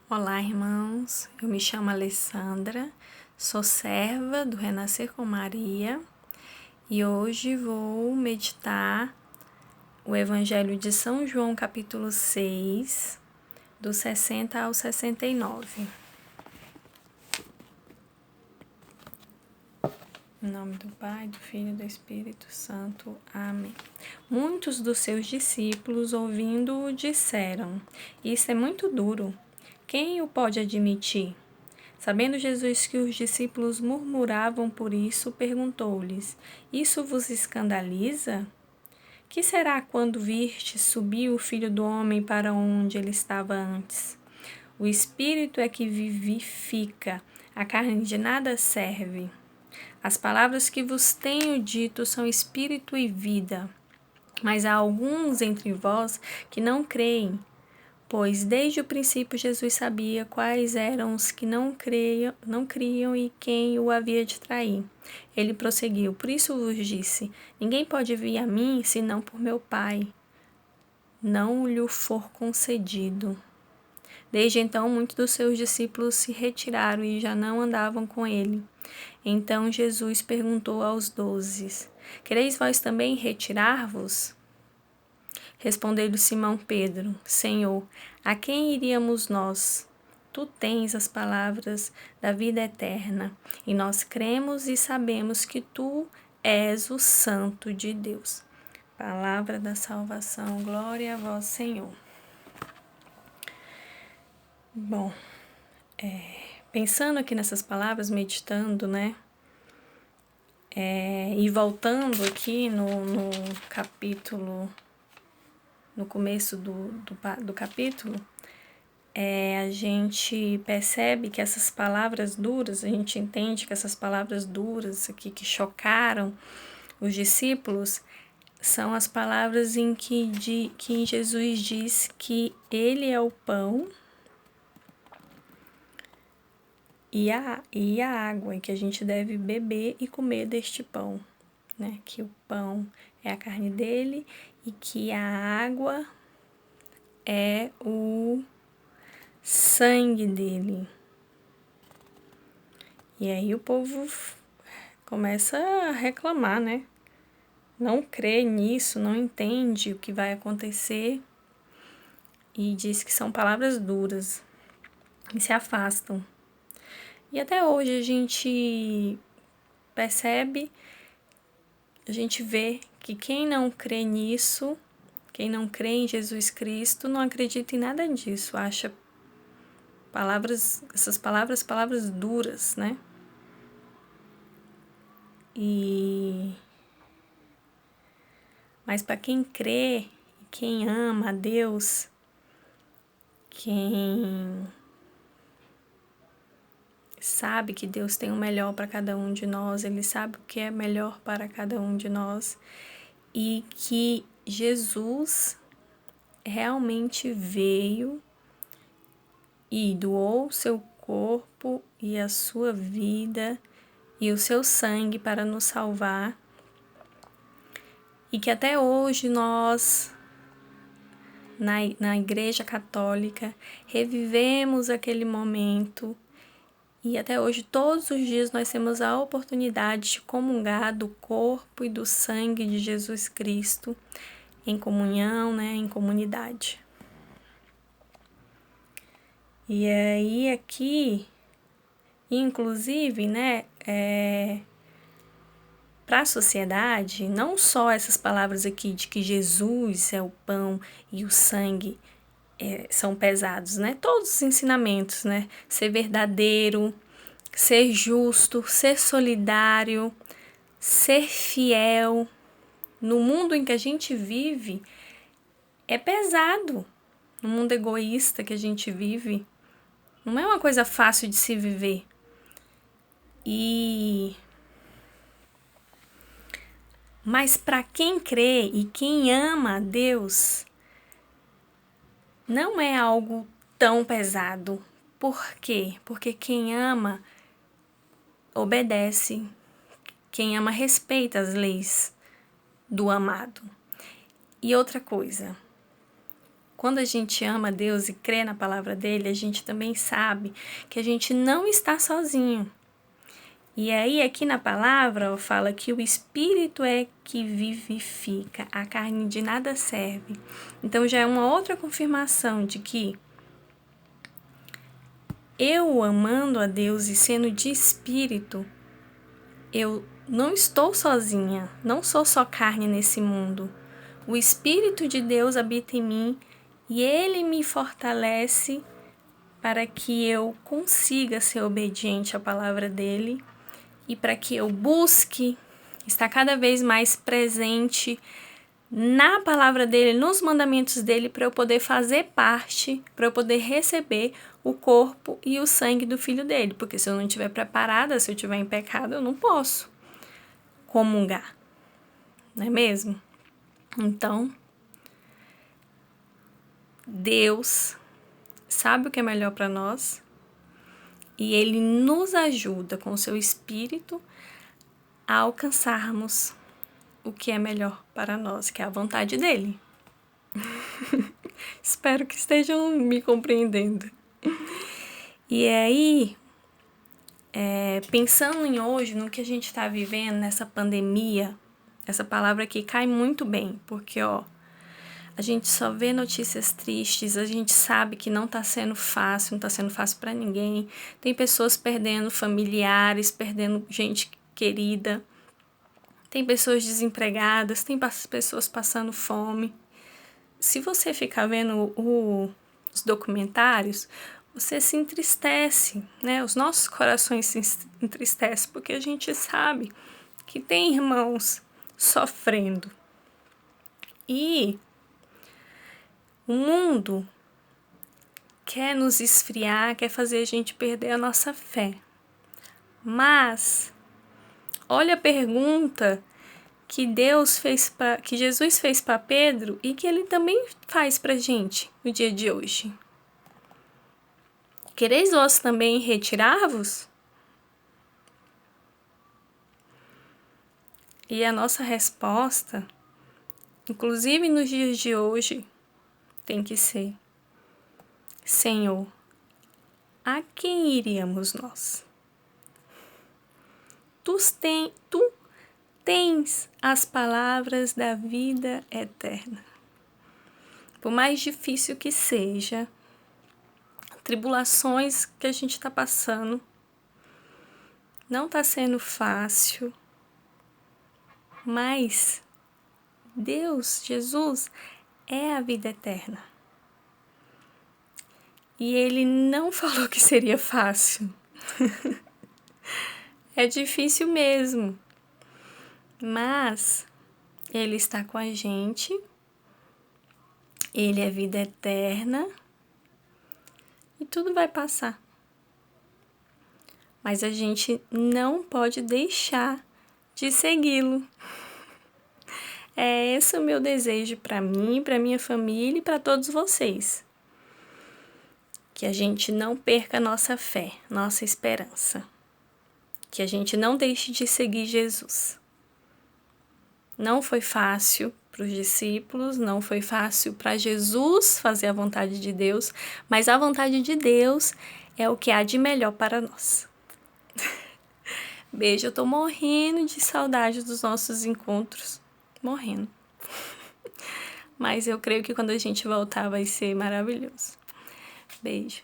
Olá, irmãos. Eu me chamo Alessandra, sou serva do Renascer com Maria e hoje vou meditar o Evangelho de São João, capítulo 6, do 60 ao 69. Em nome do Pai, do Filho e do Espírito Santo. Amém. Muitos dos seus discípulos, ouvindo-o, disseram: Isso é muito duro. Quem o pode admitir? Sabendo Jesus que os discípulos murmuravam por isso, perguntou-lhes: Isso vos escandaliza? Que será quando virdes subir o Filho do Homem para onde ele estava antes? O Espírito é que vivifica, a carne de nada serve. As palavras que vos tenho dito são espírito e vida, mas há alguns entre vós que não creem. Pois desde o princípio Jesus sabia quais eram os que não criam e quem o havia de trair. Ele prosseguiu: Por isso vos disse: Ninguém pode vir a mim senão por meu Pai, não lhe for concedido. Desde então, muitos dos seus discípulos se retiraram e já não andavam com ele. Então Jesus perguntou aos 12: Quereis vós também retirar-vos? Respondeu-lhe Simão Pedro: Senhor, a quem iríamos nós? Tu tens as palavras da vida eterna, e nós cremos e sabemos que tu és o Santo de Deus. Palavra da salvação, glória a vós, Senhor. Bom, pensando aqui nessas palavras, meditando, e voltando aqui no capítulo, no começo do capítulo, a gente percebe que essas palavras duras, a gente entende que essas palavras duras aqui que chocaram os discípulos, são as palavras em que Jesus diz que ele é o pão e a água, e que a gente deve beber e comer deste pão, né? Que o pão é a carne dele e que a água é o sangue dele. E aí o povo começa a reclamar, né? Não crê nisso, não entende o que vai acontecer e diz que são palavras duras e se afastam. E até hoje a gente percebe, a gente vê que quem não crê nisso, quem não crê em Jesus Cristo, não acredita em nada disso, acha essas palavras duras, né? Mas para quem crê, quem ama a Deus, quem sabe que Deus tem o melhor para cada um de nós, Ele sabe o que é melhor para cada um de nós e que Jesus realmente veio e doou seu corpo e a sua vida e o seu sangue para nos salvar, e que até hoje nós, na Igreja Católica, revivemos aquele momento, e até hoje, todos os dias, nós temos a oportunidade de comungar do corpo e do sangue de Jesus Cristo em comunhão, em comunidade. E aí aqui, inclusive, para a sociedade, não só essas palavras aqui de que Jesus é o pão e o sangue são pesados, Todos os ensinamentos, Ser verdadeiro, ser justo, ser solidário, ser fiel. No mundo em que a gente vive, é pesado. No mundo egoísta que a gente vive, não é uma coisa fácil de se viver. Mas para quem crê e quem ama a Deus, não é algo tão pesado. Por quê? Porque quem ama obedece. Quem ama respeita as leis do amado. E outra coisa, quando a gente ama Deus e crê na palavra dele, a gente também sabe que a gente não está sozinho. E aí, aqui na palavra, ó, fala que o Espírito é que vivifica, a carne de nada serve. Então, já é uma outra confirmação de que eu amando a Deus e sendo de Espírito, eu não estou sozinha, não sou só carne nesse mundo. O Espírito de Deus habita em mim e ele me fortalece para que eu consiga ser obediente à palavra dele e para que eu busque estar cada vez mais presente na palavra dele, nos mandamentos dele, para eu poder fazer parte, para eu poder receber o corpo e o sangue do filho dele. Porque se eu não estiver preparada, se eu estiver em pecado, eu não posso comungar, não é mesmo? Então, Deus sabe o que é melhor para nós e ele nos ajuda com o seu espírito a alcançarmos o que é melhor para nós, que é a vontade dele. Espero que estejam me compreendendo. E aí, pensando em hoje, no que a gente está vivendo, nessa pandemia, essa palavra aqui cai muito bem, porque, a gente só vê notícias tristes, a gente sabe que não está sendo fácil, não está sendo fácil para ninguém. Tem pessoas perdendo familiares, perdendo gente querida. Tem pessoas desempregadas, tem pessoas passando fome. Se você ficar vendo os documentários, você se entristece, né? Os nossos corações se entristecem, porque a gente sabe que tem irmãos sofrendo. E o mundo quer nos esfriar, quer fazer a gente perder a nossa fé. Mas olha a pergunta que que Jesus fez para Pedro e que ele também faz para a gente no dia de hoje. Quereis vós também retirar-vos? E a nossa resposta, inclusive nos dias de hoje, tem que ser: Senhor, a quem iríamos nós? Tu tens as palavras da vida eterna. Por mais difícil que seja, tribulações que a gente está passando, não está sendo fácil, mas Deus, Jesus, é a vida eterna. E Ele não falou que seria fácil. É difícil mesmo. Mas Ele está com a gente. Ele é vida eterna. E tudo vai passar. Mas a gente não pode deixar de segui-lo. É esse o meu desejo para mim, para minha família e para todos vocês. Que a gente não perca nossa fé, nossa esperança. Que a gente não deixe de seguir Jesus. Não foi fácil para os discípulos, não foi fácil para Jesus fazer a vontade de Deus, mas a vontade de Deus é o que há de melhor para nós. Beijo, eu tô morrendo de saudade dos nossos encontros. Morrendo. Mas eu creio que quando a gente voltar vai ser maravilhoso. Beijo.